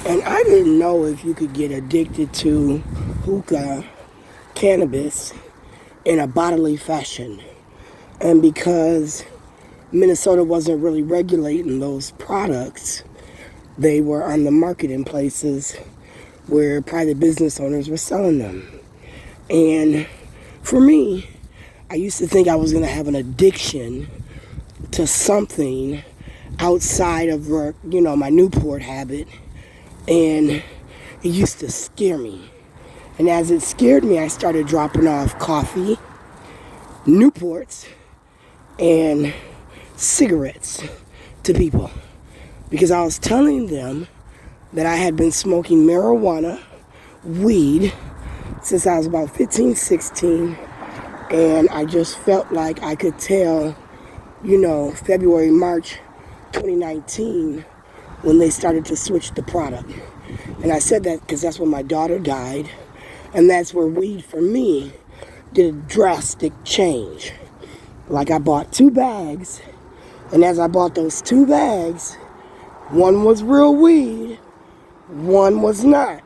And I didn't know if you could get addicted to hookah, cannabis, in a bodily fashion. And because Minnesota wasn't really regulating those products, they were on the market in places where private business owners were selling them. And for me, I used to think I was going to have an addiction to something outside of, my Newport habit. And it used to scare me. And as it scared me, I started dropping off coffee, Newports, and cigarettes to people. Because I was telling them that I had been smoking marijuana, weed, since I was about 15, 16. And I just felt like I could tell, February, March 2019, when they started to switch the product. And I said that because that's when my daughter died. And that's where weed for me did a drastic change. Like I bought 2 bags. And as I bought those 2 bags, one was real weed, one was not.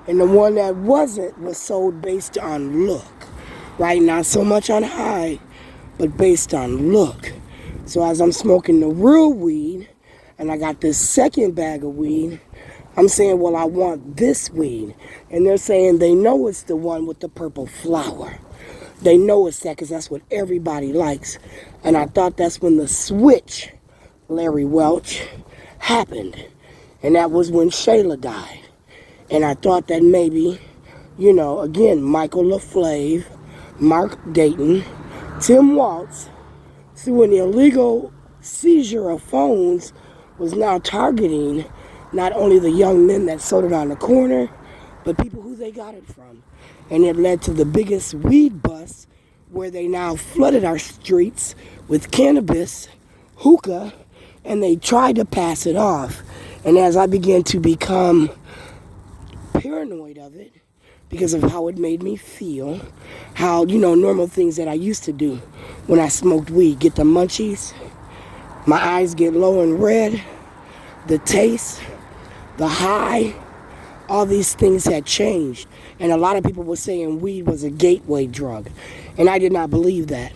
And the one that wasn't was sold based on look. Right? Not so much on high, but based on look. So as I'm smoking the real weed, and I got this second bag of weed, I'm saying, well, I want this weed. And they're saying they know it's the one with the purple flower. They know it's that because that's what everybody likes. And I thought that's when the switch, Larry Welch, happened. And that was when Shayla died. And I thought that maybe, again, Michael LaFlave, Mark Dayton, Tim Waltz, through an illegal seizure of phones, was now targeting not only the young men that sold it on the corner, but people who they got it from. And it led to the biggest weed bust, where they now flooded our streets with cannabis, hookah, and they tried to pass it off. And as I began to become paranoid of it, because of how it made me feel, how, normal things that I used to do when I smoked weed, get the munchies, my eyes get low and red, the taste, the high, all these things had changed. And a lot of people were saying weed was a gateway drug. And I did not believe that.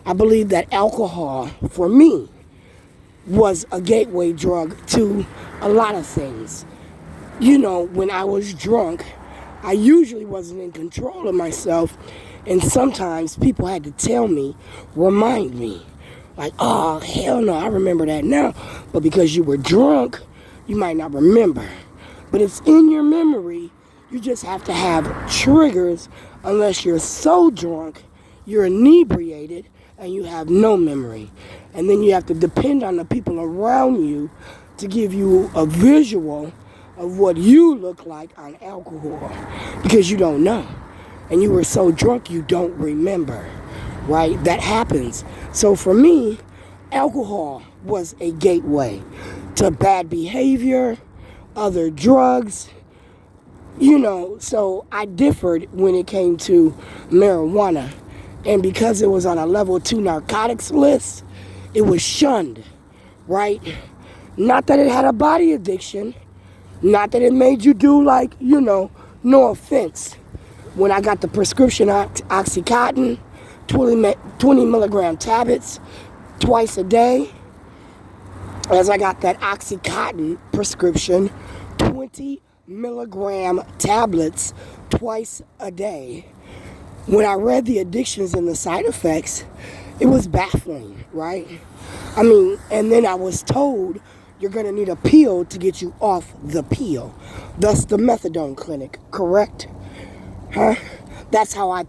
I believed that alcohol, for me, was a gateway drug to a lot of things. When I was drunk, I usually wasn't in control of myself. And sometimes people had to tell me, remind me. Like, oh, hell no, I remember that now. But because you were drunk, you might not remember. But it's in your memory. You just have to have triggers, unless you're so drunk, you're inebriated, and you have no memory. And then you have to depend on the people around you to give you a visual of what you look like on alcohol, because you don't know. And you were so drunk you don't remember, right? That happens. So for me, alcohol was a gateway to bad behavior, other drugs, so I differed when it came to marijuana. And because it was on a level 2 narcotics list, it was shunned, right? Not that it had a body addiction, not that it made you do no offense. When I got the prescription Oxycontin, 20 milligram tablets twice a day, as I got that Oxycontin prescription, 20 milligram tablets twice a day. When I read the addictions and the side effects, it was baffling, right? And then I was told you're going to need a pill to get you off the pill. Thus the methadone clinic, correct? Huh? That's how I